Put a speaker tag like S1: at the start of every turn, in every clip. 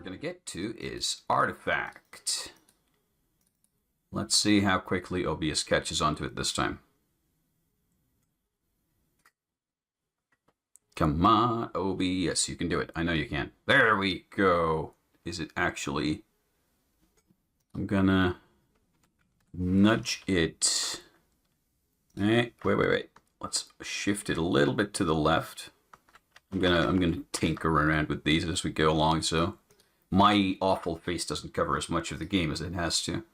S1: going to get to is Artifact. Let's see how quickly OBS catches onto it this time. Come on, OBS, you can do it. I know you can. There we go. Is it actually... I'm gonna nudge it. Wait. Let's shift it a little bit to the left. I'm gonna tinker around with these as we go along, so my awful face doesn't cover as much of the game as it has to.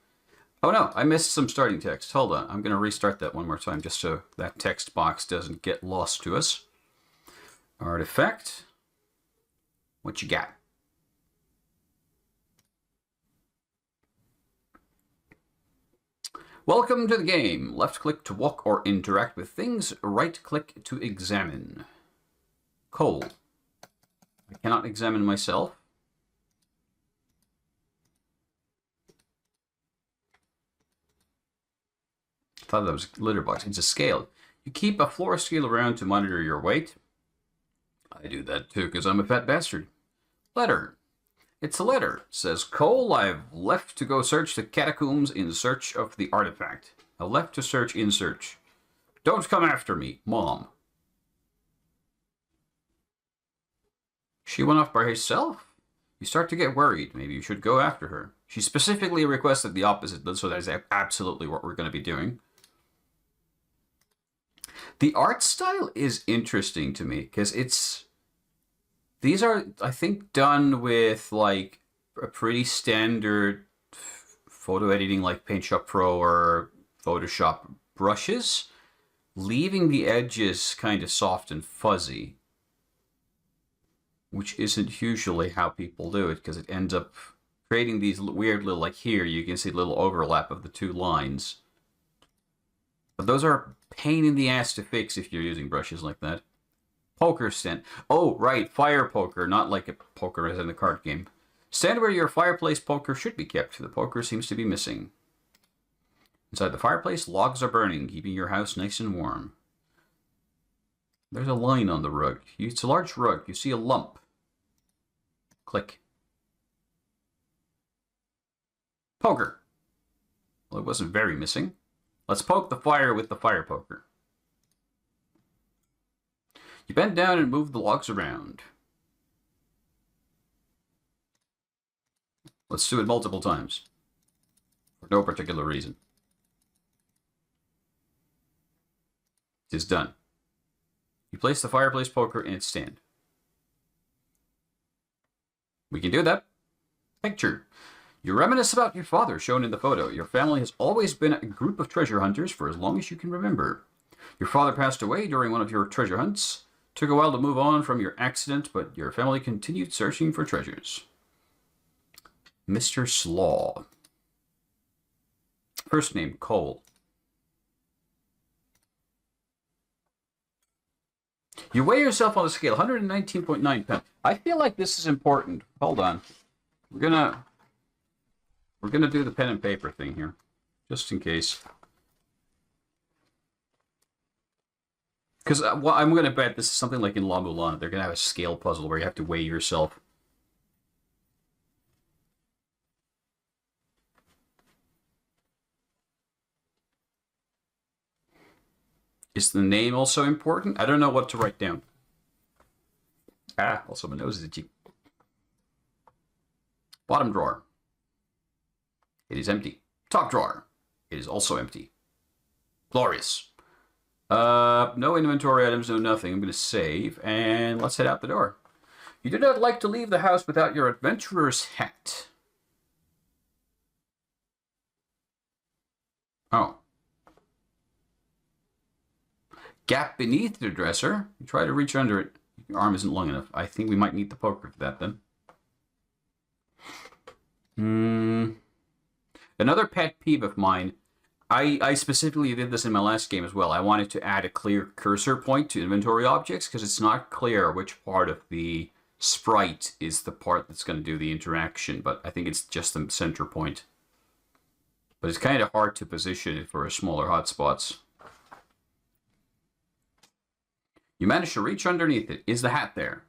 S1: Oh no, I missed some starting text. Hold on, I'm gonna restart that one more time just so that text box doesn't get lost to us. Artifact. What you got? Welcome to the game. Left click to walk or interact with things. Right click to examine. Coal. I cannot examine myself. I thought that was a litter box. It's a scale. You keep a floor scale around to monitor your weight. I do that too because I'm a fat bastard. Letter. It's a letter. It says, Cole, I've left to go search the catacombs in search of the artifact. I left to search in search. Don't come after me, Mom. She went off by herself? You start to get worried. Maybe you should go after her. She specifically requested the opposite, so that is absolutely what we're going to be doing. The art style is interesting to me because it's... These are, I think, done with like a pretty standard photo editing like PaintShop Pro or Photoshop brushes, leaving the edges kind of soft and fuzzy, which isn't usually how people do it because it ends up creating these weird little, like here, you can see a little overlap of the two lines. But those are a pain in the ass to fix if you're using brushes like that. Poker stand. Oh, right, fire poker, not like a poker as in the card game. Stand where your fireplace poker should be kept. The poker seems to be missing. Inside the fireplace, logs are burning, keeping your house nice and warm. There's a line on the rug. It's a large rug. You see a lump. Click. Poker. Well, it wasn't very missing. Let's poke the fire with the fire poker. You bend down and move the logs around. Let's do it multiple times. For no particular reason. It is done. You place the fireplace poker in its stand. We can do that. Picture. You reminisce about your father shown in the photo. Your family has always been a group of treasure hunters for as long as you can remember. Your father passed away during one of your treasure hunts. Took a while to move on from your accident, but your family continued searching for treasures. Mr. Slaw. First name, Cole. You weigh yourself on the scale, 119.9 pounds. I feel like this is important. Hold on. We're gonna do the pen and paper thing here, just in case. Because well, I'm going to bet this is something like in La Mulan. They're going to have a scale puzzle where you have to weigh yourself. Is the name also important? I don't know what to write down. Ah, also my nose is itchy. Bottom drawer. It is empty. Top drawer. It is also empty. Glorious. No inventory items, no nothing. I'm going to save, and let's head out the door. You do not like to leave the house without your adventurer's hat. Oh. Gap beneath the dresser. You try to reach under it. Your arm isn't long enough. I think we might need the poker for that, then. Another pet peeve of mine. I specifically did this in my last game as well. I wanted to add a clear cursor point to inventory objects because it's not clear which part of the sprite is the part that's going to do the interaction, but I think it's just the center point. But it's kind of hard to position it for smaller hotspots. You managed to reach underneath it. Is the hat there?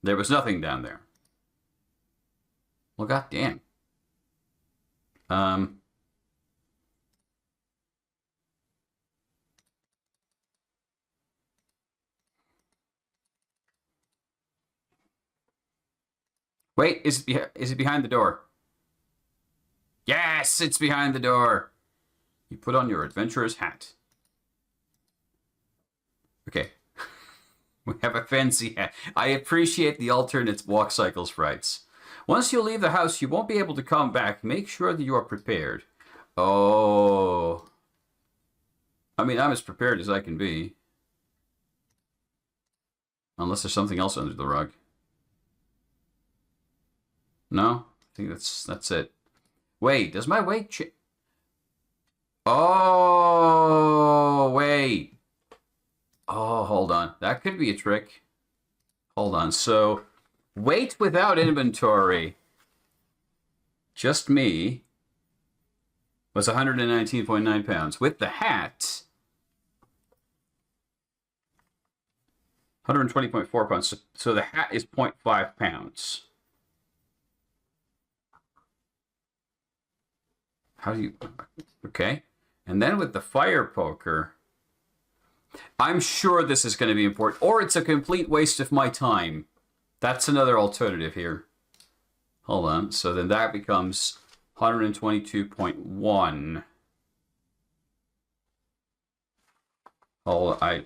S1: There was nothing down there. Well, goddamn. Wait, is it behind the door? Yes, it's behind the door. You put on your adventurer's hat. Okay. We have a fancy hat. I appreciate the alternate walk cycle sprites. Once you leave the house, you won't be able to come back. Make sure that you are prepared. Oh. I mean, I'm as prepared as I can be. Unless there's something else under the rug. No? I think that's it. Wait, does my weight change? Oh, wait. Oh, hold on. That could be a trick. Hold on. So, weight without inventory. Just me. Was 119.9 pounds. With the hat, 120.4 pounds. So the hat is 0.5 pounds. How do you... Okay. And then with the fire poker, I'm sure this is going to be important. Or it's a complete waste of my time. That's another alternative here. Hold on. So then that becomes 122.1. Oh, I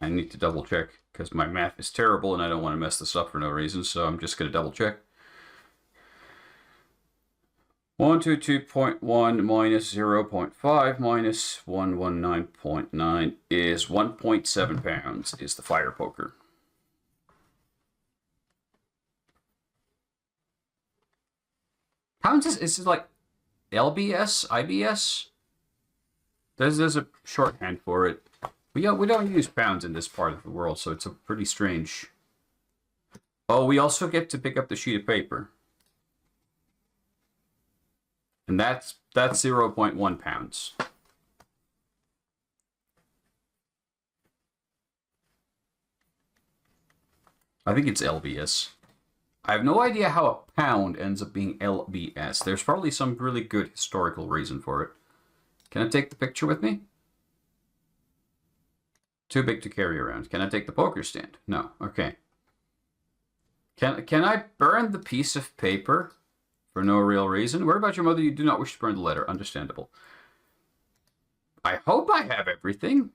S1: need to double check because my math is terrible and I don't want to mess this up for no reason. So I'm just going to double check. 122.1 minus 0.5 minus 119.9 is 1.7 pounds is the fire poker. Pounds is it like LBS, IBS? There's a shorthand for it. We don't use pounds in this part of the world, so it's a pretty strange. Oh, we also get to pick up the sheet of paper. And that's 0.1 pounds. I think it's LBS. I have no idea how a pound ends up being LBS. There's probably some really good historical reason for it. Can I take the picture with me? Too big to carry around. Can I take the poker stand? No. Okay. Can I burn the piece of paper? For no real reason. Where about your mother? You do not wish to burn the letter. Understandable. I hope I have everything.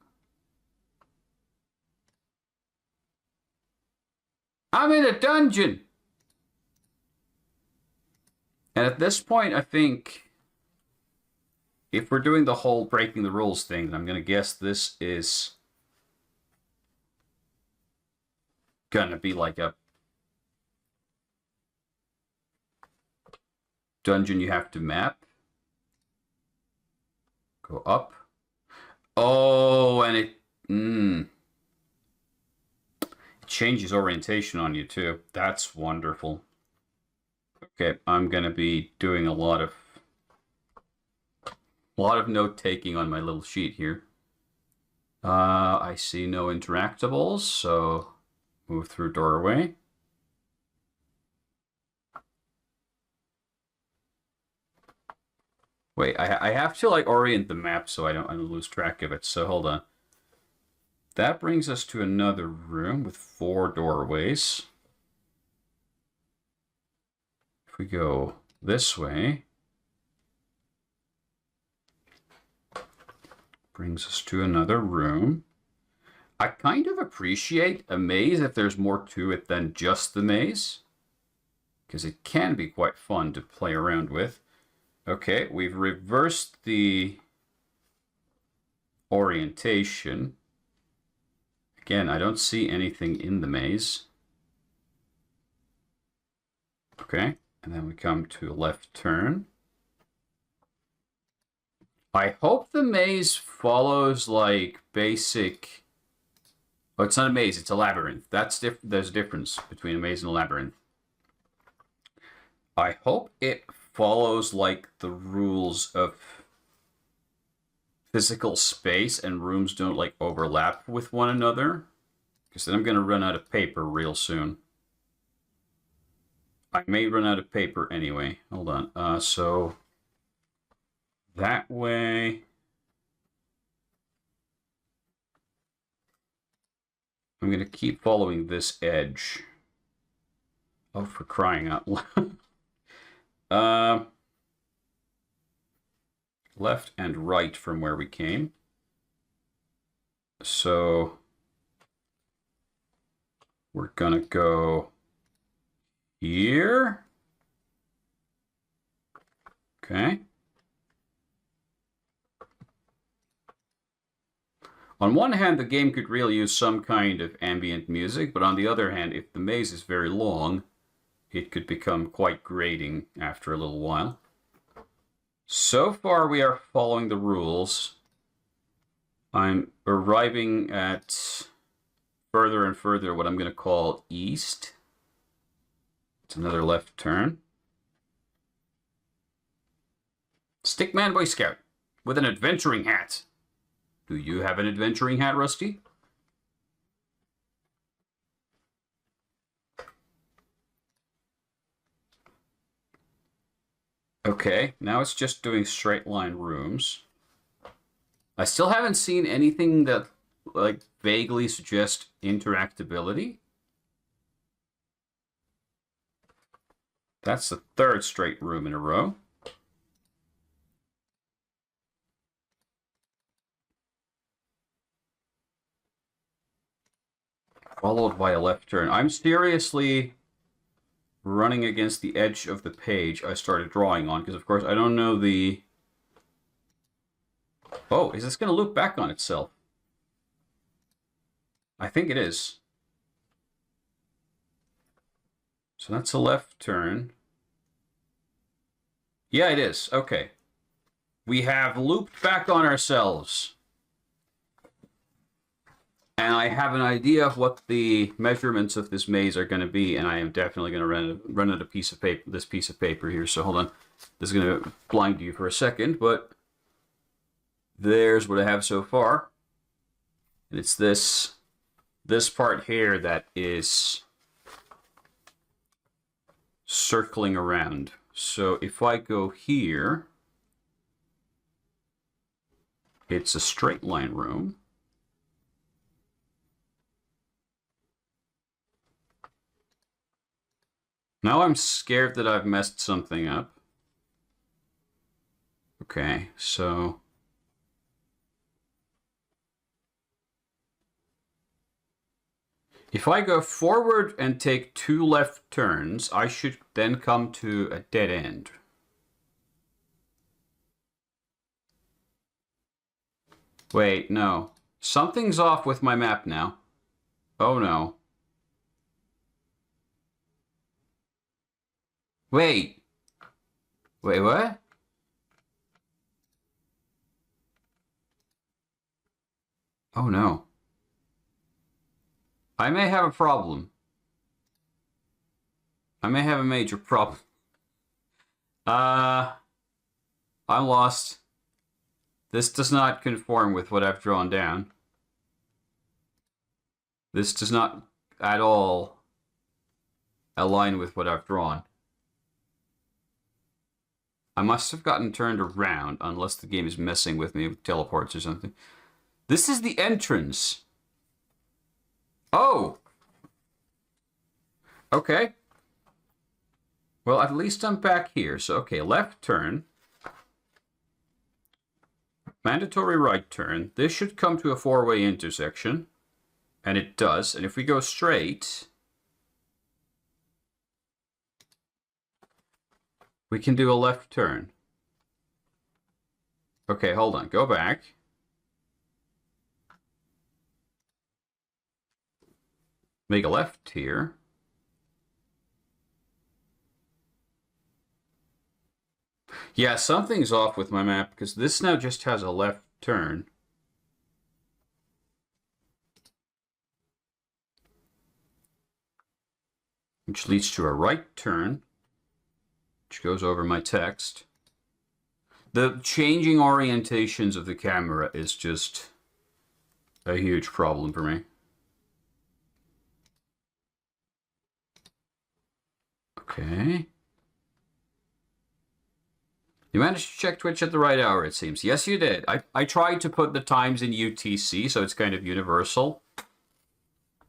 S1: I'm in a dungeon. And at this point, I think if we're doing the whole breaking the rules thing, then I'm going to guess this is going to be like a dungeon you have to map. Go up. Oh, and it changes orientation on you too. That's wonderful. Okay, I'm gonna be doing a lot of note taking on my little sheet here. I see no interactables, so move through doorway. Wait, I have to like orient the map so I don't lose track of it. So hold on. That brings us to another room with 4 doorways. If we go this way, brings us to another room. I kind of appreciate a maze if there's more to it than just the maze, because it can be quite fun to play around with. Okay, we've reversed the orientation. Again, I don't see anything in the maze. Okay, and then we come to a left turn. I hope the maze follows like basic... Oh, it's not a maze, it's a labyrinth. There's a difference between a maze and a labyrinth. I hope it follows like the rules of physical space and rooms don't like overlap with one another, because then I'm going to run out of paper real soon. I may run out of paper anyway. Hold on. So that way. I'm going to keep following this edge. Oh, for crying out loud. Left and right from where we came. So we're going to go here. Okay. On one hand, the game could really use some kind of ambient music, but on the other hand, if the maze is very long, it could become quite grating after a little while. So far, we are following the rules. I'm arriving at further and further what I'm going to call east. It's another left turn. Stickman Boy Scout with an adventuring hat. Do you have an adventuring hat, Rusty? Okay, now it's just doing straight line rooms. I still haven't seen anything that like vaguely suggests interactability. That's the third straight room in a row. Followed by a left turn. I'm seriously running against the edge of the page I started drawing on, because of course I don't know the... Oh, is this going to loop back on itself? I think it is. So that's a left turn. Yeah, it is. Okay. We have looped back on ourselves. And I have an idea of what the measurements of this maze are going to be, and I am definitely going to run out a piece of paper, this piece of paper here. So hold on. This is going to blind you for a second, but there's what I have so far. And it's this part here that is circling around. So if I go here, it's a straight line room. Now I'm scared that I've messed something up. Okay, so... if I go forward and take 2 left turns, I should then come to a dead end. Wait, no. Something's off with my map now. Oh no. Wait. Wait, what? Oh no. I may have a problem. I may have a major problem. I'm lost. This does not conform with what I've drawn down. This does not at all align with what I've drawn. I must have gotten turned around, unless the game is messing with me with teleports or something. This is the entrance. Oh! Okay. Well, at least I'm back here. So, okay, left turn. Mandatory right turn. This should come to a 4-way intersection. And it does. And if we go straight... we can do a left turn. Okay, hold on. Go back. Make a left here. Yeah, something's off with my map because this now just has a left turn. Which leads to a right turn. Which goes over my text. The changing orientations of the camera is just a huge problem for me. Okay. You managed to check Twitch at the right hour, it seems. Yes, you did. I tried to put the times in UTC, so it's kind of universal.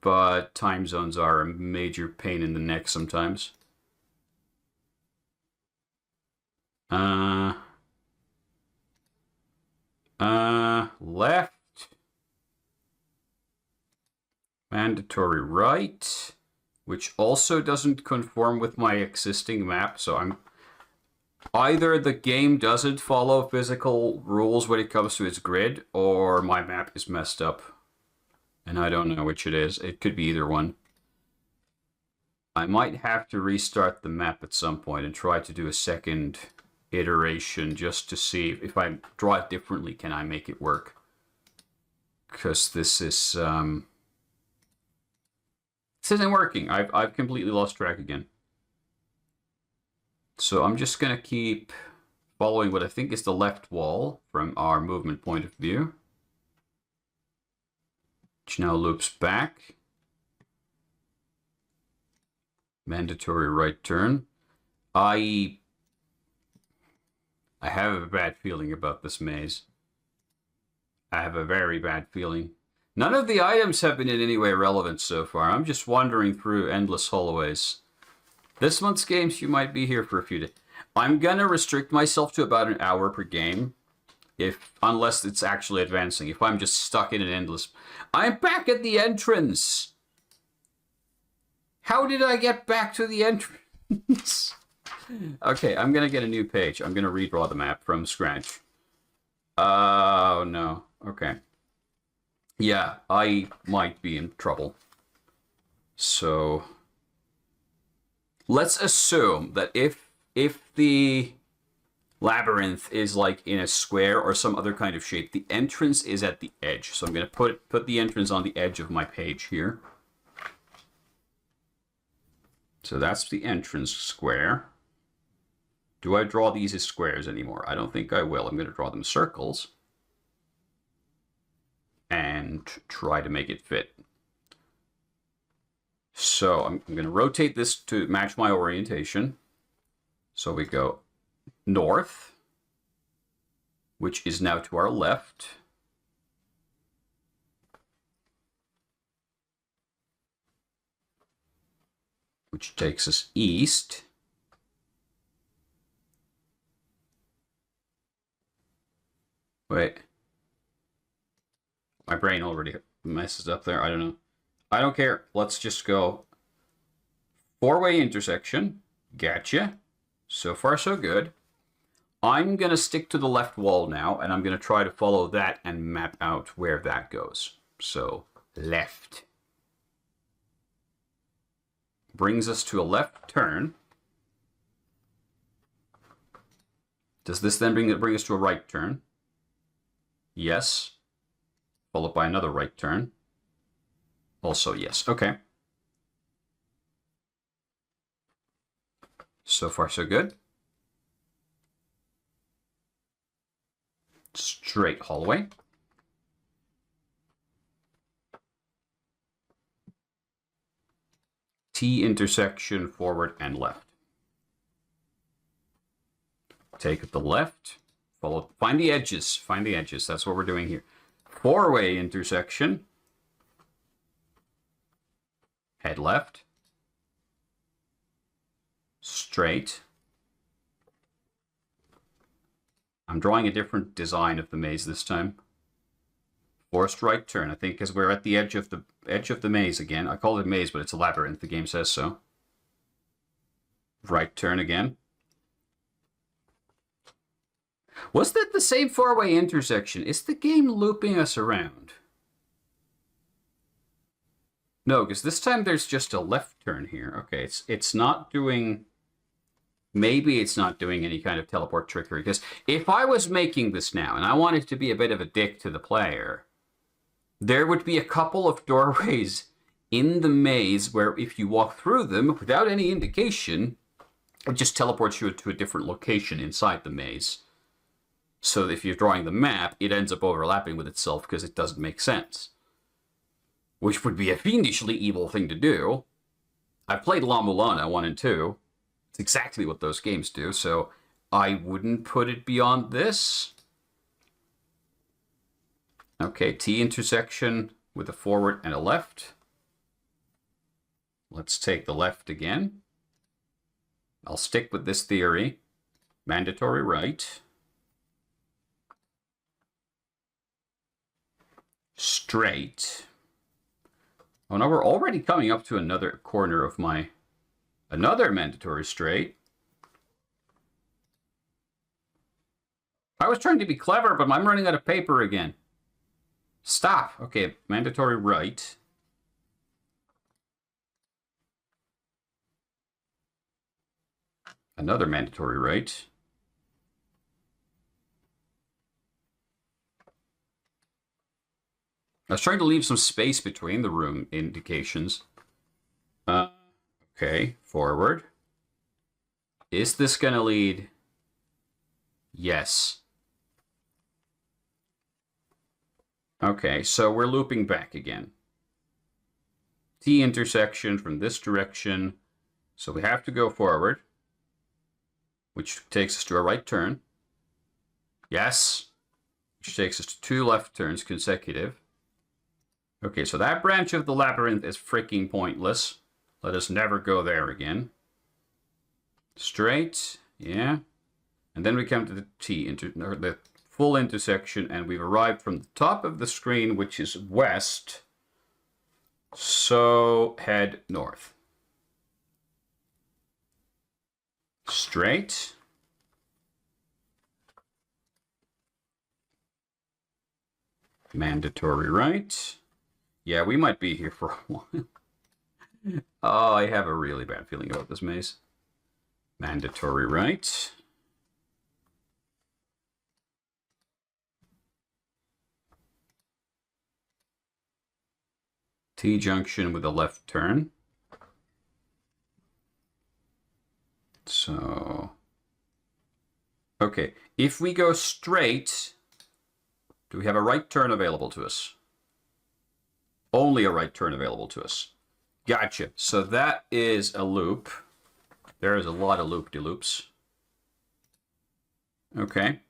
S1: But time zones are a major pain in the neck sometimes. Left. Mandatory right, which also doesn't conform with my existing map, so I'm... Either the game doesn't follow physical rules when it comes to its grid, or my map is messed up. And I don't know which it is. It could be either one. I might have to restart the map at some point and try to do a second iteration just to see if I draw it differently, can I make it work? Because this is... this isn't working. I've completely lost track again. So I'm just going to keep following what I think is the left wall from our movement point of view, which now loops back. Mandatory right turn. I have a bad feeling about this maze. I have a very bad feeling. None of the items have been in any way relevant so far. I'm just wandering through endless hallways. This month's games, you might be here for a few days. I'm going to restrict myself to about an hour per game, unless it's actually advancing. If I'm just stuck in an endless... I'm back at the entrance! How did I get back to the entrance? Okay, I'm going to get a new page. I'm going to redraw the map from scratch. Oh, no. Okay. Yeah, I might be in trouble. So... let's assume that if the labyrinth is like in a square or some other kind of shape, the entrance is at the edge. So I'm going to put the entrance on the edge of my page here. So that's the entrance square. Do I draw these as squares anymore? I don't think I will. I'm going to draw them circles and try to make it fit. So I'm going to rotate this to match my orientation. So we go north, which is now to our left. Which takes us east. Wait. My brain already messes up there. I don't know. I don't care. Let's just go four-way intersection. Gotcha. So far, so good. I'm going to stick to the left wall now, and I'm going to try to follow that and map out where that goes. So, left. Brings us to a left turn. Does this then bring us to a right turn? Yes. Followed by another right turn. Also, yes. Okay. So far, so good. Straight hallway. T intersection, forward and left. Take the left. Follow. Find the edges. Find the edges. That's what we're doing here. Four-way intersection. Head left. Straight. I'm drawing a different design of the maze this time. Forced right turn, I think, because we're at the edge of the maze again. I call it a maze, but it's a labyrinth. The game says so. Right turn again. Was that the same four-way intersection? Is the game looping us around? No, because this time there's just a left turn here. Okay, it's not doing... Maybe it's not doing any kind of teleport trickery. Because if I was making this now, and I wanted to be a bit of a dick to the player, there would be a couple of doorways in the maze where if you walk through them without any indication, it just teleports you to a different location inside the maze. So if you're drawing the map, it ends up overlapping with itself because it doesn't make sense. Which would be a fiendishly evil thing to do. I've played La Mulana 1 and 2. It's exactly what those games do, so I wouldn't put it beyond this. Okay, T intersection with a forward and a left. Let's take the left again. I'll stick with this theory. Mandatory right. Straight. Oh, no, we're already coming up to another corner of my... Another mandatory straight. I was trying to be clever, but I'm running out of paper again. Stop. Okay, mandatory right. Another mandatory right. I was trying to leave some space between the room indications. Okay, forward. Is this going to lead? Yes. Okay, so we're looping back again. T intersection from this direction. So we have to go forward, which takes us to a right turn. Yes. Which takes us to 2 left turns consecutive. Okay, so that branch of the labyrinth is freaking pointless. Let us never go there again. Straight, yeah. And then we come to the the full intersection, and we've arrived from the top of the screen, which is west. So head north. Straight. Mandatory right. Yeah, we might be here for a while. Oh, I have a really bad feeling about this maze. Mandatory right. T-junction with a left turn. So... Okay, if we go straight, do we have a right turn available to us? Only a right turn available to us. Gotcha. So that is a loop. There is a lot of loop-de-loops. Okay.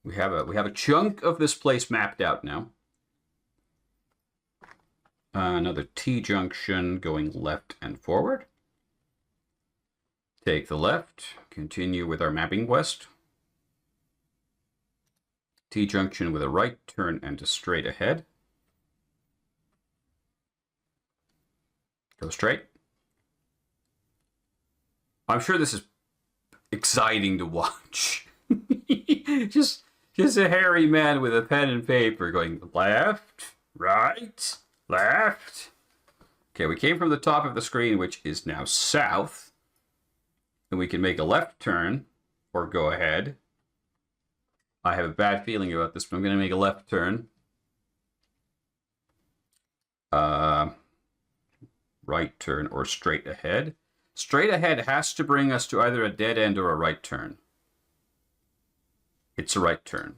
S1: We have a chunk of this place mapped out now. Another T-junction going left and forward. Take the left. Continue with our mapping quest. T-junction with a right turn and a straight ahead. Go straight. I'm sure this is exciting to watch. just a hairy man with a pen and paper going left, right, left. Okay, we came from the top of the screen, which is now south. And we can make a left turn or go ahead. I have a bad feeling about this, but I'm going to make a left turn. Right turn or straight ahead. Straight ahead has to bring us to either a dead end or a right turn. It's a right turn.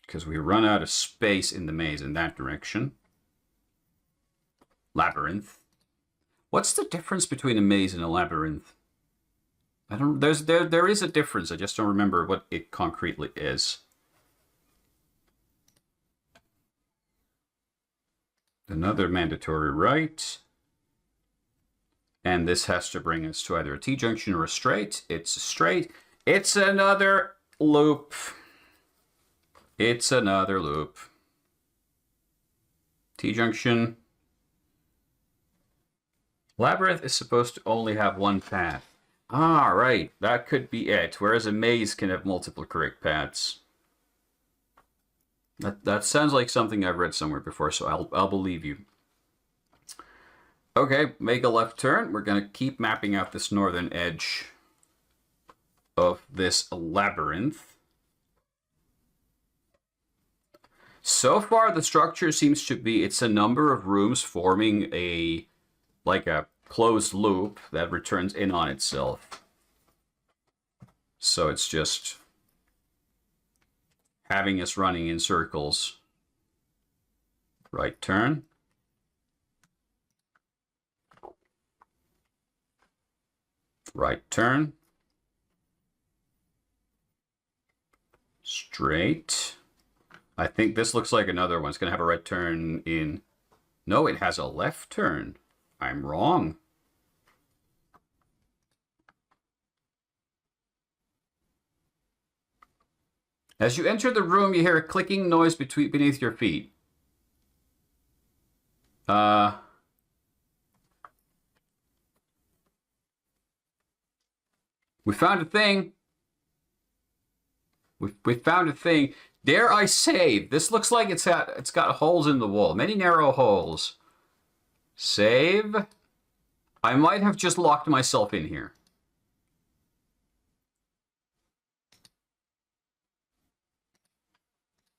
S1: Because we run out of space in the maze in that direction. Labyrinth. What's the difference between a maze and a labyrinth? I don't. There is a difference. I just don't remember what it concretely is. Another mandatory right. And this has to bring us to either a T-junction or a straight. It's a straight. It's another loop. It's another loop. T-junction. Labyrinth is supposed to only have one path. Ah, right. That could be it. Whereas a maze can have multiple correct paths. That sounds like something I've read somewhere before, so I'll believe you. Okay, make a left turn. We're going to keep mapping out this northern edge of this labyrinth. So far, the structure seems to be, it's a number of rooms forming like a closed loop that returns in on itself. So it's just having us running in circles. Right turn. Right turn. Straight. I think this looks like another one. It's going to have a right turn in... No, it has a left turn. I'm wrong. As you enter the room, you hear a clicking noise beneath your feet. We found a thing. We found a thing. Dare I save? This looks like it's got holes in the wall. Many narrow holes. Save. I might have just locked myself in here.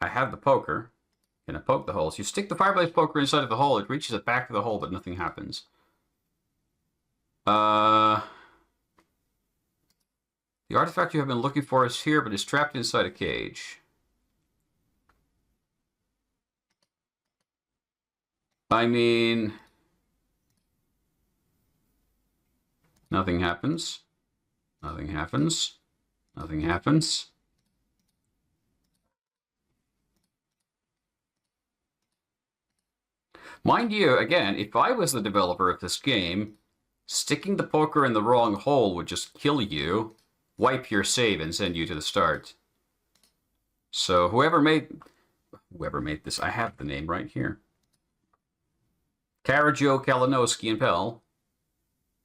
S1: I have the poker. Gonna poke the holes. You stick the fireplace poker inside of the hole. It reaches the back of the hole, but nothing happens. The artifact you have been looking for is here, but is trapped inside a cage. I mean... Nothing happens. Nothing happens. Nothing happens. Mind you, again, if I was the developer of this game, sticking the poker in the wrong hole would just kill you, wipe your save, and send you to the start. So whoever made this, I have the name right here. Kara Jo Kalinowski and Pell,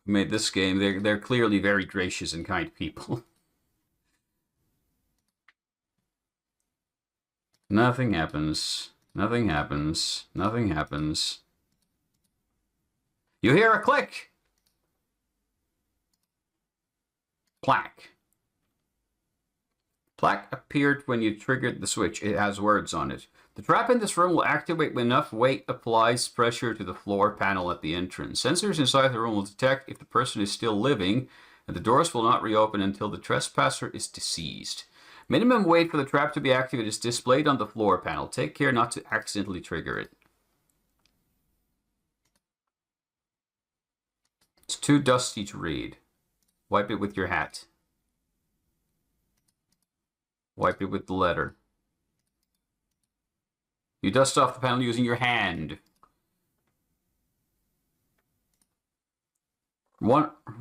S1: who made this game, they're clearly very gracious and kind people. Nothing happens. Nothing happens. Nothing happens. You hear a click! Plaque. Plaque appeared when you triggered the switch. It has words on it. The trap in this room will activate when enough weight applies pressure to the floor panel at the entrance. Sensors inside the room will detect if the person is still living, and the doors will not reopen until the trespasser is deceased. Minimum weight for the trap to be activated is displayed on the floor panel. Take care not to accidentally trigger it. It's too dusty to read. Wipe it with your hat. Wipe it with the letter. You dust off the panel using your hand.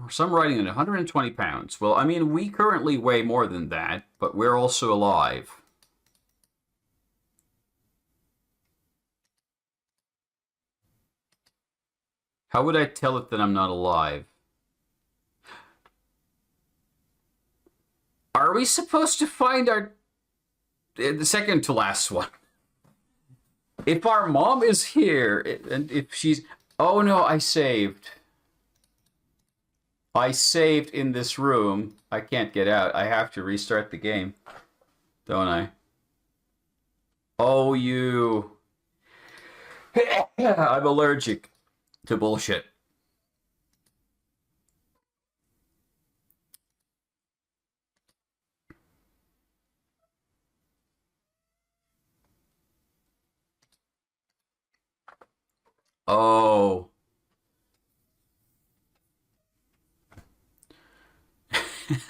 S1: Some writing at 120 pounds. Well, I mean, we currently weigh more than that, but we're also alive. How would I tell it that I'm not alive? Are we supposed to find the second to last one? If our mom is here, and if she's... Oh no, I saved. I saved in this room. I can't get out. I have to restart the game. Don't I? Oh, you... I'm allergic to bullshit. Oh.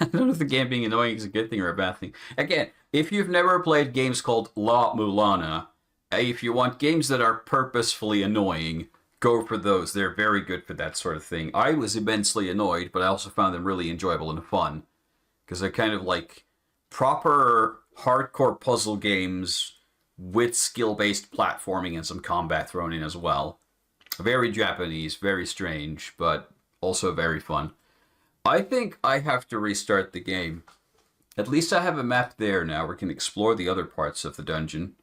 S1: I don't know if the game being annoying is a good thing or a bad thing. Again, if you've never played games called La Mulana, if you want games that are purposefully annoying, go for those. They're very good for that sort of thing. I was immensely annoyed, but I also found them really enjoyable and fun. Because they're kind of like proper hardcore puzzle games with skill-based platforming and some combat thrown in as well. Very Japanese, very strange, but also very fun. I think I have to restart the game. At least I have a map there now where we can explore the other parts of the dungeon.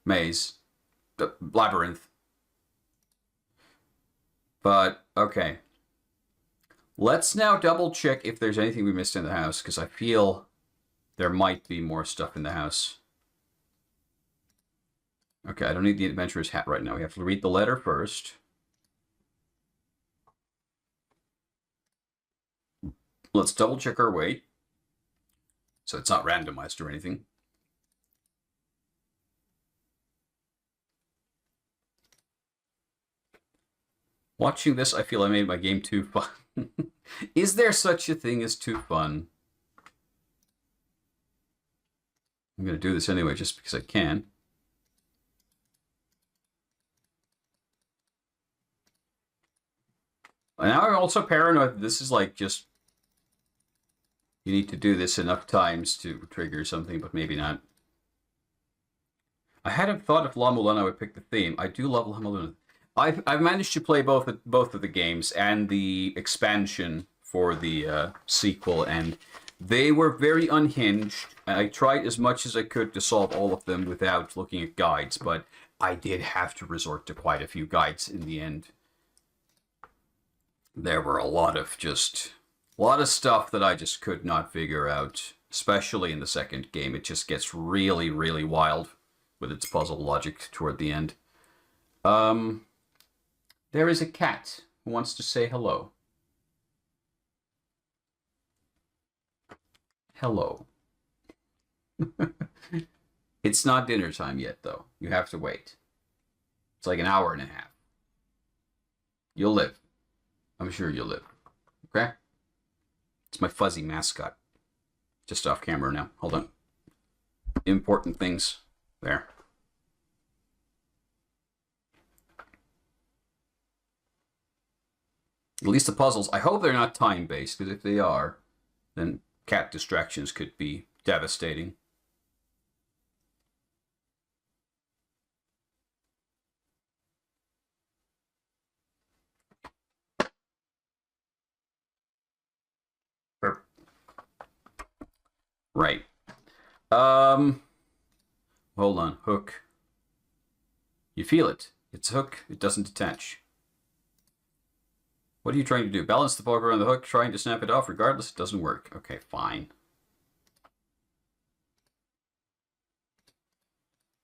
S1: Maze. Labyrinth. But, okay. Let's now double check if there's anything we missed in the house, because I feel there might be more stuff in the house. Okay, I don't need the adventurer's hat right now. We have to read the letter first. Let's double check our weight. So it's not randomized or anything. Watching this, I feel I made my game too fun. Is there such a thing as too fun? I'm going to do this anyway just because I can. And now I'm also paranoid that this is like just... You need to do this enough times to trigger something, but maybe not. I hadn't thought if La Mulana would pick the theme. I do love La Mulana. I've managed to play both of the games and the expansion for the sequel, and they were very unhinged. I tried as much as I could to solve all of them without looking at guides, but I did have to resort to quite a few guides in the end. There were a lot of stuff that I just could not figure out, especially in the second game. It just gets really, really wild with its puzzle logic toward the end. There is a cat who wants to say hello. Hello. It's not dinner time yet, though. You have to wait. It's like an hour and a half. You'll live. I'm sure you'll live. Okay? It's my fuzzy mascot. Just off camera now. Hold on. Important things. There. At least the puzzles, I hope they're not time-based, because if they are, then cat distractions could be devastating. Right. Hold on. Hook. You feel it. It's a hook. It doesn't detach. What are you trying to do? Balance the poker on the hook, trying to snap it off. Regardless, it doesn't work. Okay, fine.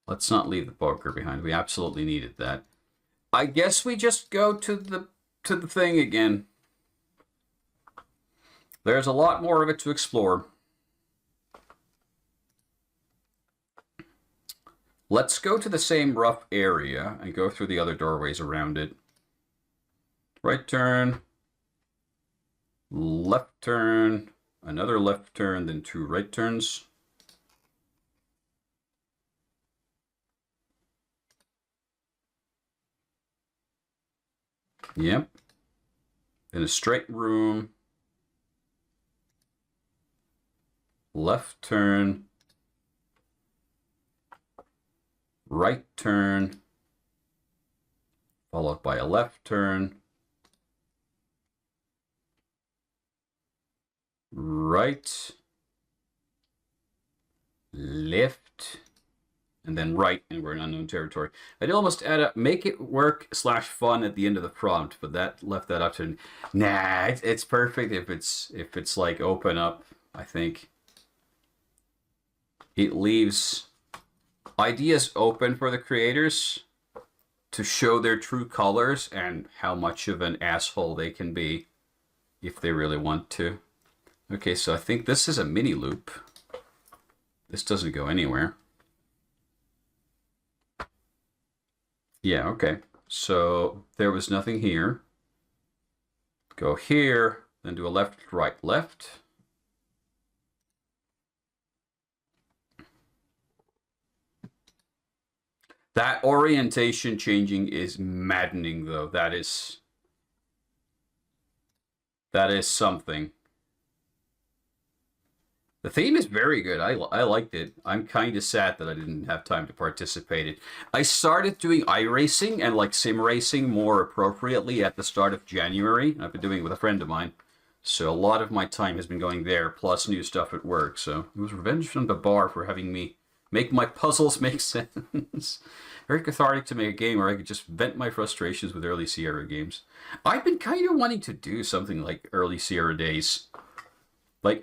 S1: Let's not leave the poker behind. We absolutely needed that. I guess we just go to the thing again. There's a lot more of it to explore. Let's go to the same rough area and go through the other doorways around it. Right turn, left turn, another left turn, then 2 right turns. Yep. Then a straight room. Left turn. Right turn. Followed by a left turn. Right, left, and then right, and we're in unknown territory. I'd almost add a make it work / fun at the end of the prompt, but that left that up to nah. It's perfect if it's like open up. I think it leaves ideas open for the creators to show their true colors and how much of an asshole they can be if they really want to. Okay, so I think this is a mini loop. This doesn't go anywhere. Yeah, okay. So there was nothing here. Go here, then do a left, right, left. That orientation changing is maddening, though. That is something. The theme is very good. I liked it. I'm kind of sad that I didn't have time to participate in it. I started doing iRacing and like sim racing more appropriately at the start of January. I've been doing it with a friend of mine. So a lot of my time has been going there, plus new stuff at work. So it was revenge from the bar for having me make my puzzles make sense. Very cathartic to make a game where I could just vent my frustrations with early Sierra games. I've been kind of wanting to do something like early Sierra days. Like,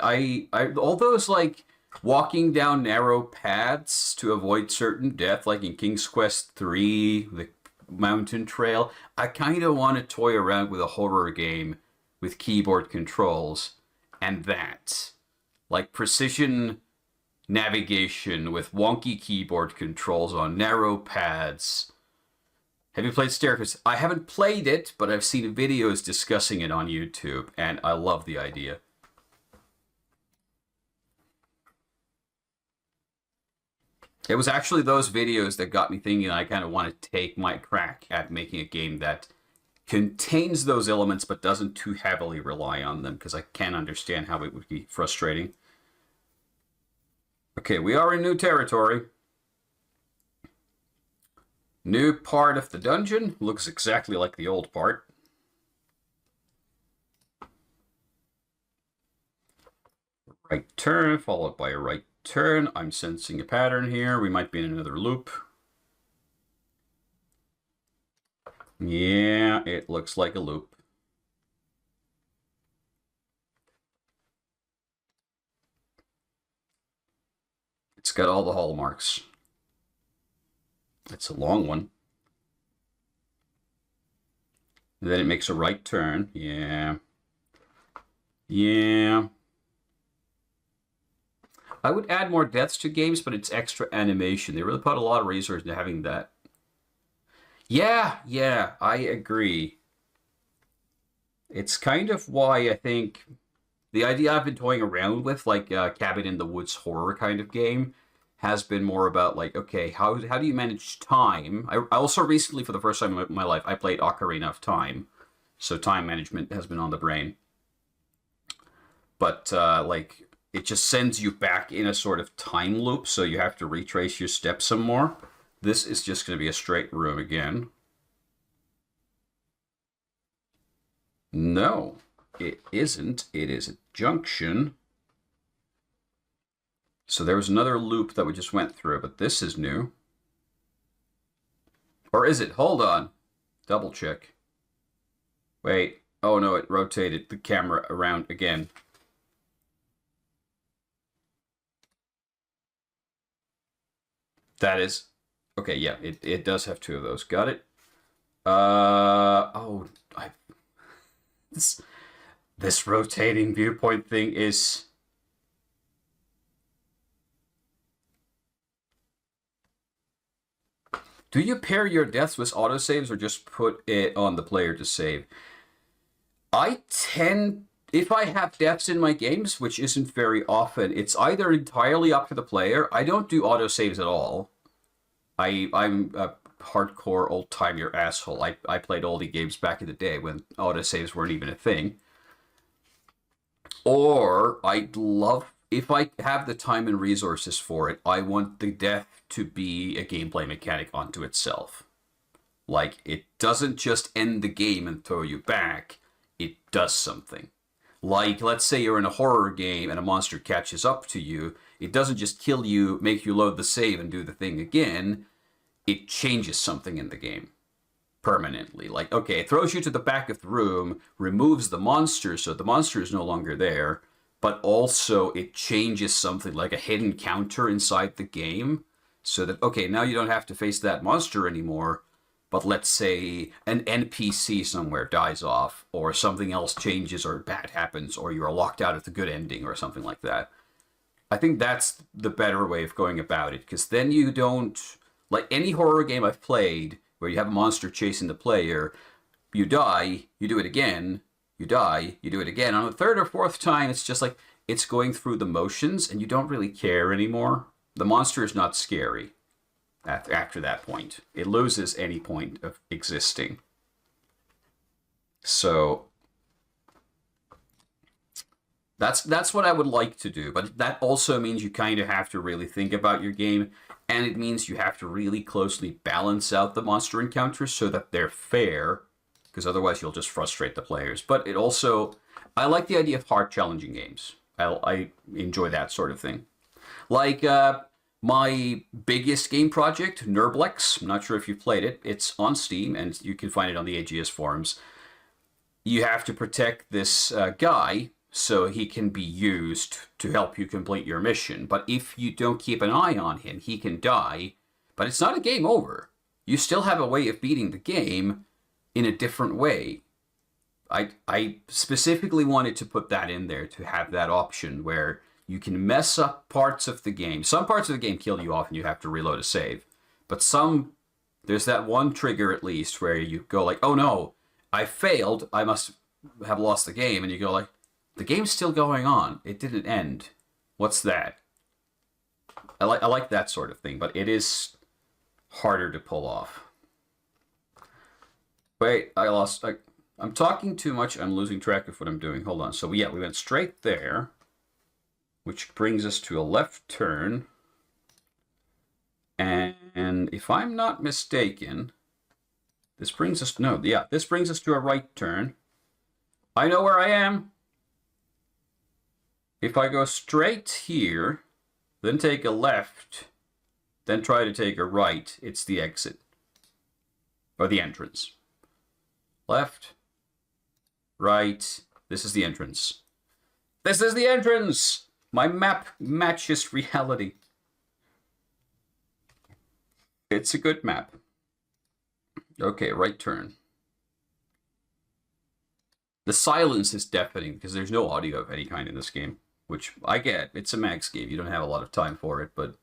S1: all those, like, walking down narrow paths to avoid certain death, like in King's Quest 3, the mountain trail, I kind of want to toy around with a horror game with keyboard controls and that. Like, precision navigation with wonky keyboard controls on narrow paths. Have you played Staircase? I haven't played it, but I've seen videos discussing it on YouTube, and I love the idea. It was actually those videos that got me thinking I kind of want to take my crack at making a game that contains those elements but doesn't too heavily rely on them, because I can't understand how it would be frustrating. Okay, we are in new territory. New part of the dungeon. Looks exactly like the old part. Right turn, followed by a right turn. I'm sensing a pattern here. We might be in another loop. Yeah, it looks like a loop. It's got all the hallmarks. It's a long one. And then it makes a right turn. Yeah. Yeah. I would add more deaths to games, but it's extra animation. They really put a lot of resources into having that. Yeah, I agree. It's kind of why I think the idea I've been toying around with, like Cabin in the Woods horror kind of game, has been more about like, okay, how do you manage time? I also recently, for the first time in my life, I played Ocarina of Time, so time management has been on the brain. But like, it just sends you back in a sort of time loop, so you have to retrace your steps some more. This is just going to be a straight room again. No, it isn't. It is a junction. So there was another loop that we just went through, but this is new. Or is it? Hold on. Double check. Wait. Oh no, it rotated the camera around again. That is... Okay, yeah, it does have two of those. Got it. This rotating viewpoint thing is... Do you pair your deaths with autosaves or just put it on the player to save? I tend... If I have deaths in my games, which isn't very often, it's either entirely up to the player. I don't do autosaves at all. I'm a hardcore old-timer asshole. I played oldie games back in the day when autosaves weren't even a thing. Or I'd love... If I have the time and resources for it, I want the death to be a gameplay mechanic onto itself. Like, it doesn't just end the game and throw you back. It does something. Like, let's say you're in a horror game and a monster catches up to you. It doesn't just kill you, make you load the save and do the thing again. It changes something in the game permanently. Like, okay, it throws you to the back of the room, removes the monster, so the monster is no longer there, but also it changes something like a hidden counter inside the game, so that, okay, now you don't have to face that monster anymore, but let's say an NPC somewhere dies off, or something else changes, or bad happens, or you're locked out of the good ending, or something like that. I think that's the better way of going about it, because then you don't... Like any horror game I've played, where you have a monster chasing the player, you die, you do it again, you die, you do it again. On the third or fourth time, it's just like, it's going through the motions, and you don't really care anymore. The monster is not scary after that point. It loses any point of existing. So... That's what I would like to do, but that also means you kind of have to really think about your game, and it means you have to really closely balance out the monster encounters so that they're fair, because otherwise you'll just frustrate the players. But it also... I like the idea of hard, challenging games. I enjoy that sort of thing. Like my biggest game project, Nurblex. I'm not sure if you've played it. It's on Steam, and you can find it on the AGS forums. You have to protect this guy... so he can be used to help you complete your mission. But if you don't keep an eye on him, he can die. But it's not a game over. You still have a way of beating the game in a different way. I specifically wanted to put that in there, to have that option where you can mess up parts of the game. Some parts of the game kill you off and you have to reload a save. But some, there's that one trigger at least where you go like, oh no, I failed, I must have lost the game, and you go like, the game's still going on, it didn't end. What's that? I like that sort of thing, but it is harder to pull off. Wait, I'm talking too much. I'm losing track of what I'm doing. Hold on. So yeah, we went straight there, which brings us to a left turn. And if I'm not mistaken, this brings us, no, yeah, this brings us to a right turn. I know where I am. If I go straight here, then take a left, then try to take a right, it's the exit. Or the entrance. Left, right, this is the entrance. This is the entrance! My map matches reality. It's a good map. Okay, right turn. The silence is deafening because there's no audio of any kind in this game, which I get. It's a MAGS game. You don't have a lot of time for it, but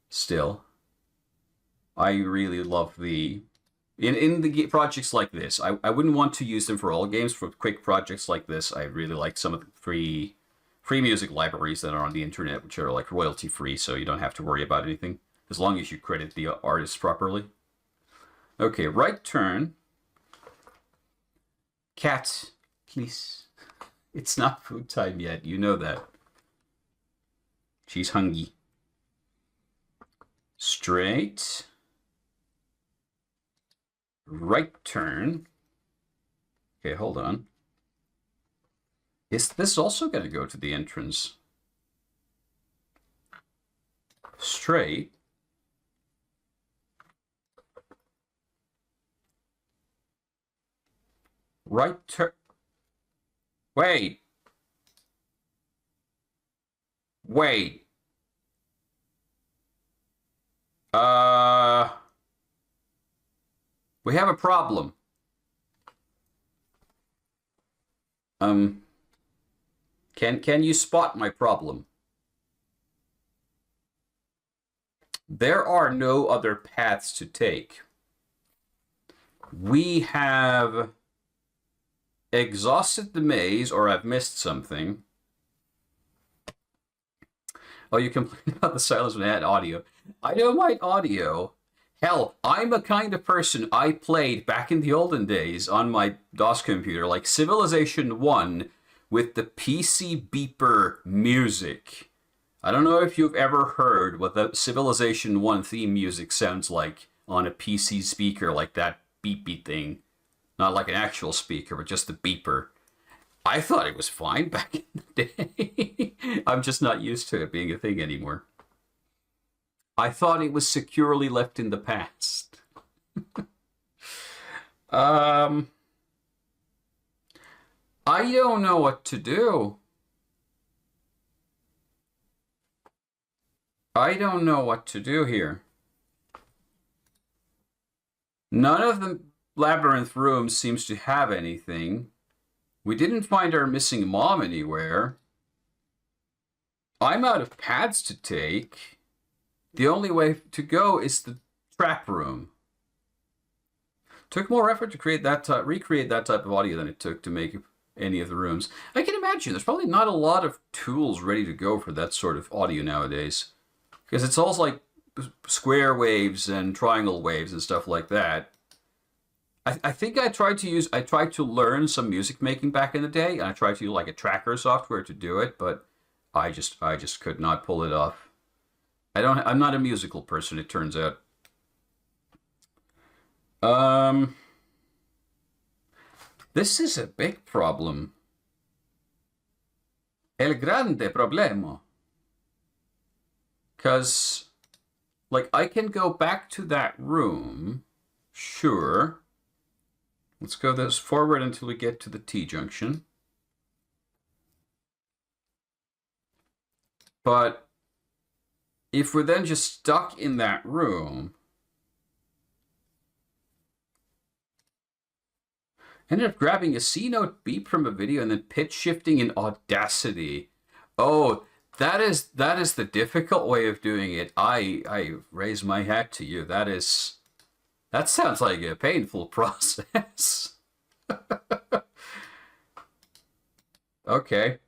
S1: still. I really love the... In the projects like this, I wouldn't want to use them for all games. For quick projects like this, I really like some of the free music libraries that are on the internet, which are like royalty free, so you don't have to worry about anything, as long as you credit the artist properly. Okay, right turn. Cat, please. It's not food time yet, you know that. She's hungry. Straight. Right turn. Okay, hold on. Is this also going to go to the entrance? Straight. Right turn. Wait. Wait. We have a problem. Can you spot my problem? There are no other paths to take. We have exhausted the maze, or I've missed something. Oh, you complain about the silence when I had audio. I don't mind audio. Hell, I'm a kind of person I played back in the olden days on my DOS computer, like Civilization 1 with the PC beeper music. I don't know if you've ever heard what the Civilization 1 theme music sounds like on a PC speaker, like that beepy thing. Not like an actual speaker, but just the beeper. I thought it was fine back in the day. I'm just not used to it being a thing anymore. I thought it was securely left in the past. I don't know what to do. I don't know what to do here. None of the labyrinth rooms seems to have anything. We didn't find our missing mom anywhere. I'm out of paths to take. The only way to go is the trap room. Took more effort to create that recreate that type of audio than it took to make any of the rooms. I can imagine there's probably not a lot of tools ready to go for that sort of audio nowadays, because it's all like square waves and triangle waves and stuff like that. I think I tried to learn some music making back in the day, and I tried to use like a tracker software to do it, but I just could not pull it off. I'm not a musical person, it turns out. This is a big problem. El grande problema. Because, like, I can go back to that room. Sure. Let's go this forward until we get to the T-junction. But if we're then just stuck in that room, ended up grabbing a C-note beep from a video and then pitch shifting in Audacity. Oh, that is the difficult way of doing it. I raise my hat to you. That's That sounds like a painful process. Okay.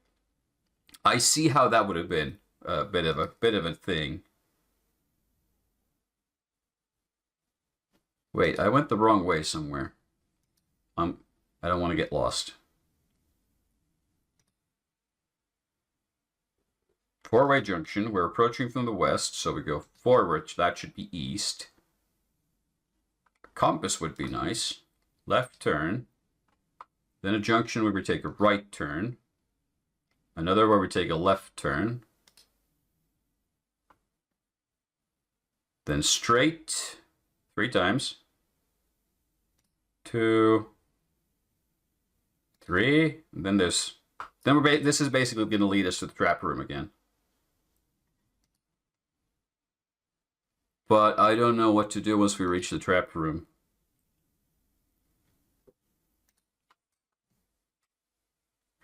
S1: I see how that would have been a bit of a thing. Wait, I went the wrong way somewhere. I don't want to get lost. Four-way junction. We're approaching from the west, so we go forward. That should be east. Compass would be nice. Left turn. Then a junction where we take a right turn. Another where we take a left turn. Then straight 3 times. 2, 3. And then this. Then this is basically going to lead us to the trap room again. But I don't know what to do once we reach the trap room.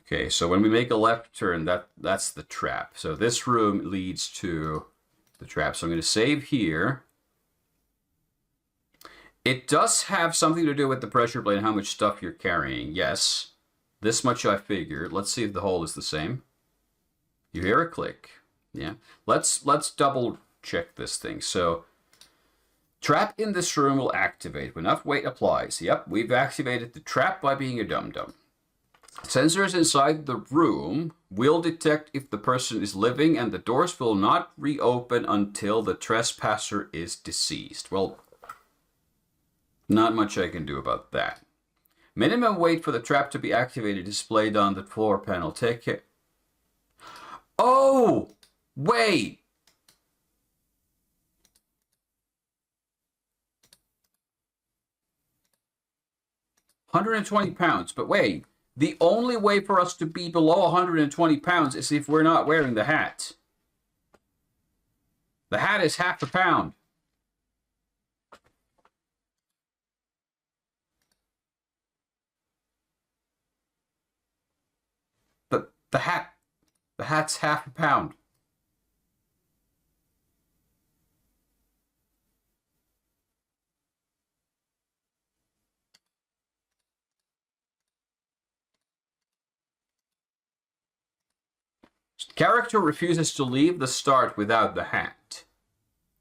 S1: Okay, so when we make a left turn, that's the trap. So this room leads to the trap. So I'm going to save here. It does have something to do with the pressure plate and how much stuff you're carrying. Yes. This much I figured. Let's see if the hole is the same. You hear a click. Yeah. Let's double check this thing. So trap in this room will activate when enough weight applies. Yep, we've activated the trap by being a dum-dum. Sensors inside the room will detect if the person is living, and the doors will not reopen until the trespasser is deceased. Well, not much I can do about that. Minimum weight for the trap to be activated displayed on the floor panel. Take it. Oh! Wait! £120, but wait. The only way for us to be below 120 pounds is if we're not wearing the hat. The hat is half a pound. The hat's half a pound. Character refuses to leave the start without the hat.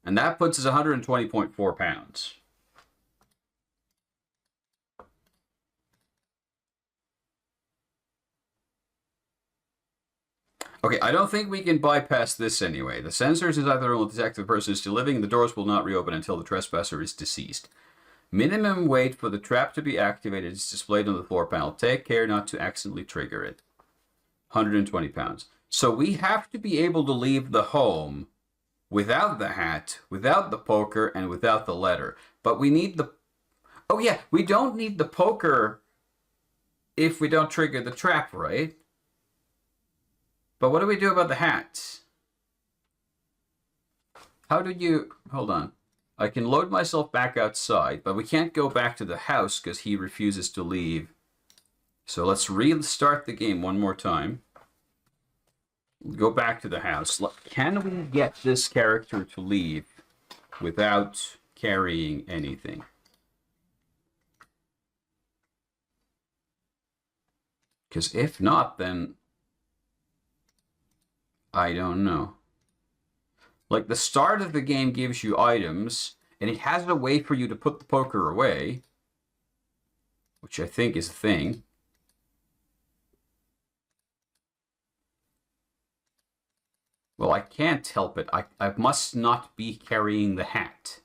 S1: And that puts us 120.4 pounds. Okay, I don't think we can bypass this anyway. The sensors inside the room will detect the person is still living, and the doors will not reopen until the trespasser is deceased. Minimum weight for the trap to be activated is displayed on the floor panel. Take care not to accidentally trigger it. 120 pounds. So we have to be able to leave the home without the hat, without the poker, and without the letter. But we need the... Oh yeah, we don't need the poker if we don't trigger the trap, right? But what do we do about the hat? How do you... Hold on. I can load myself back outside, but we can't go back to the house because he refuses to leave. So let's restart the game one more time. Go back to the house. Can we get this character to leave without carrying anything? Because if not, then I don't know. Like, the start of the game gives you items, and it has a way for you to put the poker away, which I think is a thing. Well, I can't help it. I must not be carrying the hat.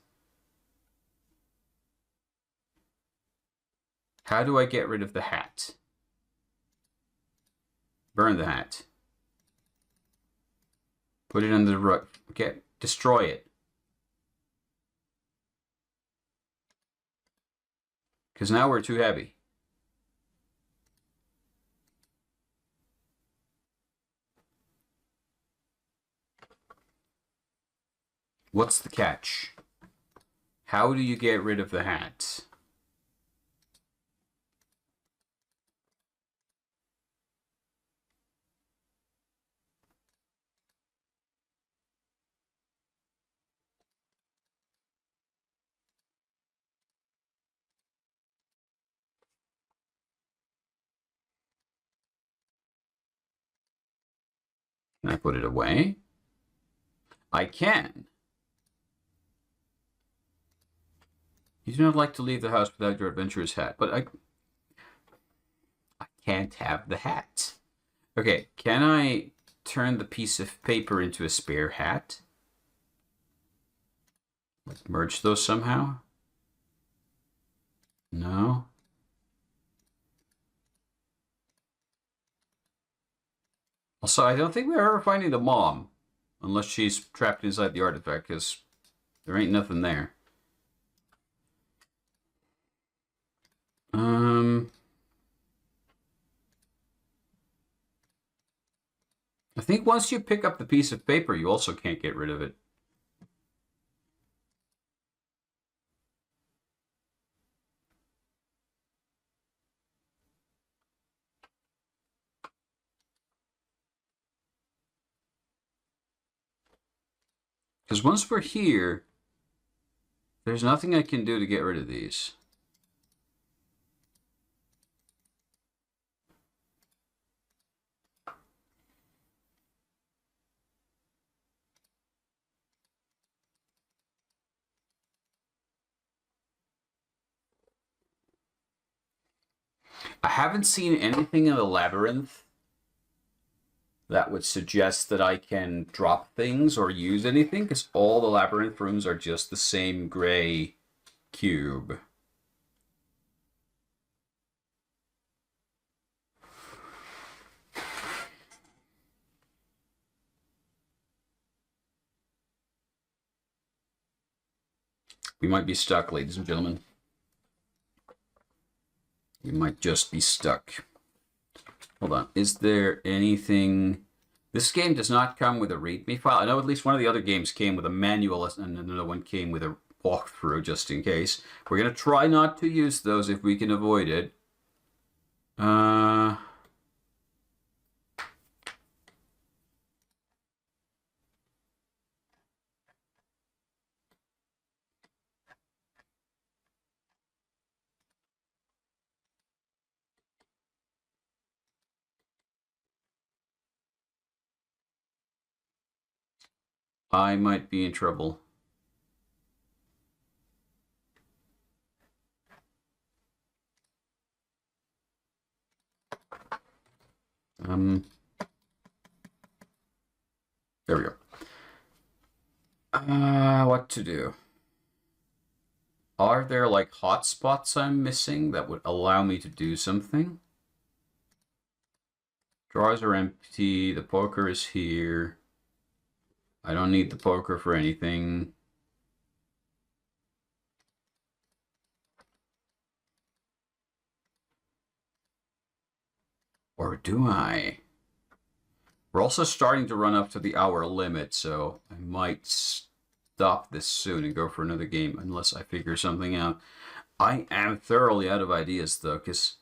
S1: How do I get rid of the hat? Burn the hat. Put it under the rug. Okay, destroy it. Because now we're too heavy. What's the catch? How do you get rid of the hat? Can I put it away? I can. You do not like to leave the house without your adventurer's hat, but I can't have the hat. Okay, can I turn the piece of paper into a spare hat? Let's merge those somehow. No. Also, I don't think we're ever finding the mom. Unless she's trapped inside the artifact, because there ain't nothing there. I think once you pick up the piece of paper, you also can't get rid of it. Because once we're here, there's nothing I can do to get rid of these. I haven't seen anything in the labyrinth that would suggest that I can drop things or use anything, because all the labyrinth rooms are just the same gray cube. We might be stuck, ladies and gentlemen. You might just be stuck. Hold on. Is there anything... This game does not come with a README file. I know at least one of the other games came with a manual, and another one came with a walkthrough, just in case. We're going to try not to use those if we can avoid it. I might be in trouble. There we go. What to do? Are there like hotspots I'm missing that would allow me to do something? Drawers are empty. The poker is here. I don't need the poker for anything. Or do I? We're also starting to run up to the hour limit, so I might stop this soon and go for another game unless I figure something out. I am thoroughly out of ideas, though, because...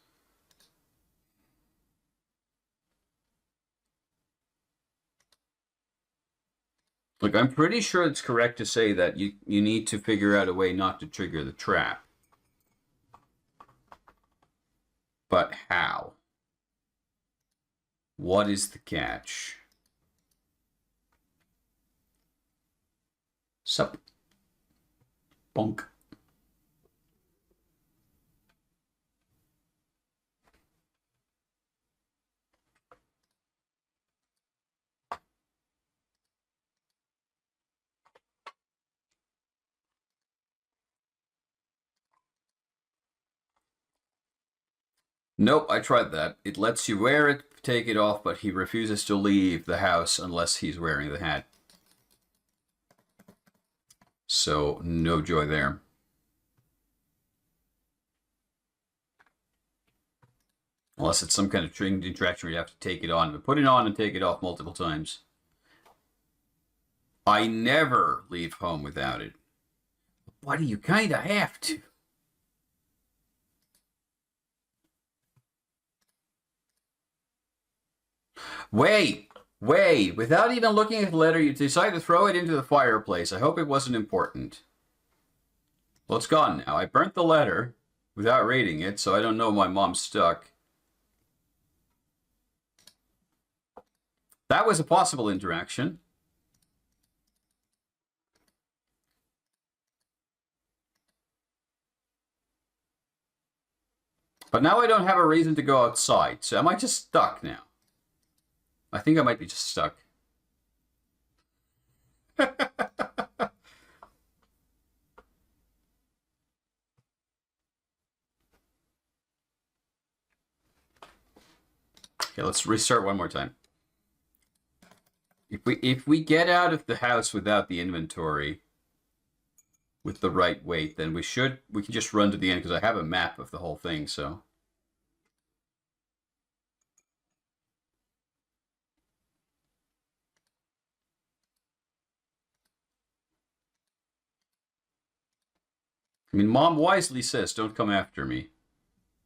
S1: Look, I'm pretty sure it's correct to say that you need to figure out a way not to trigger the trap. But how? What is the catch? Sup? Bonk. Nope, I tried that. It lets you wear it, take it off, but he refuses to leave the house unless he's wearing the hat. So, no joy there. Unless it's some kind of stringed interaction where you have to take it on, but put it on and take it off multiple times. I never leave home without it. Buddy, you kind of have to. Wait, without even looking at the letter, you decide to throw it into the fireplace. I hope it wasn't important. Well, it's gone now. I burnt the letter without reading it, so I don't know my mom's stuck. That was a possible interaction. But now I don't have a reason to go outside, so am I just stuck now? I think I might be just stuck. Okay, let's restart one more time. If we get out of the house without the inventory with the right weight, then we can just run to the end because I have a map of the whole thing, so. I mean, Mom wisely says, don't come after me.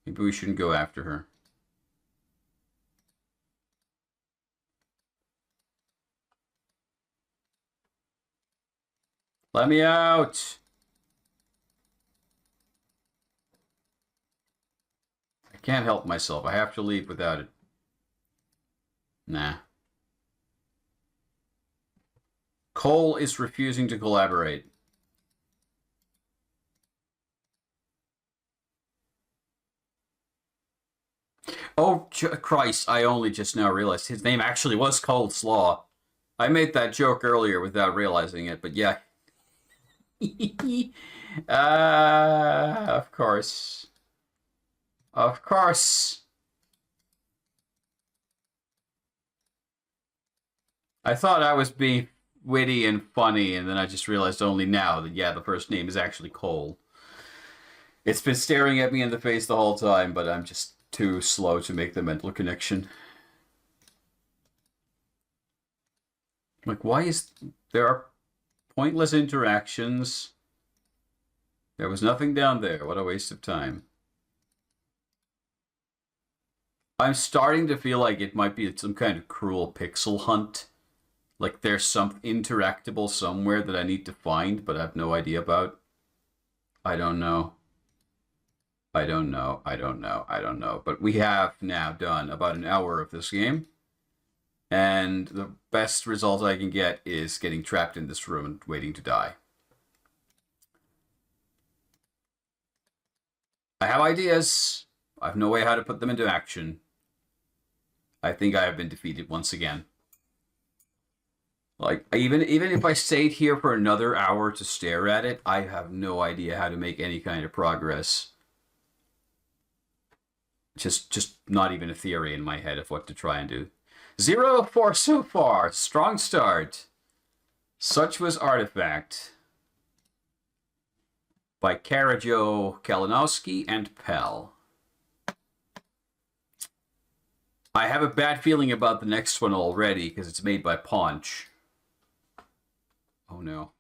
S1: Maybe we shouldn't go after her. Let me out! I can't help myself. I have to leave without it. Nah. Cole is refusing to collaborate. Oh, Christ, I only just now realized his name actually was Cold Slaw. I made that joke earlier without realizing it, but yeah. Of course. Of course. I thought I was being witty and funny, and then I just realized only now that, yeah, the first name is actually Cole. It's been staring at me in the face the whole time, but I'm just too slow to make the mental connection. Like, why is... There are pointless interactions. There was nothing down there. What a waste of time. I'm starting to feel like it might be some kind of cruel pixel hunt. Like there's some interactable somewhere that I need to find, but I have no idea about. I don't know. I don't know. I don't know. I don't know. But we have now done about an hour of this game. And the best result I can get is getting trapped in this room and waiting to die. I have ideas. I have no way how to put them into action. I think I have been defeated once again. Like, even if I stayed here for another hour to stare at it, I have no idea how to make any kind of progress. Just not even a theory in my head of what to try and do. 0 of 4 so far. Strong start. Such was Artifact by Kara Jo Kalinowski and Pell. I have a bad feeling about the next one already because it's made by Paunch. Oh no.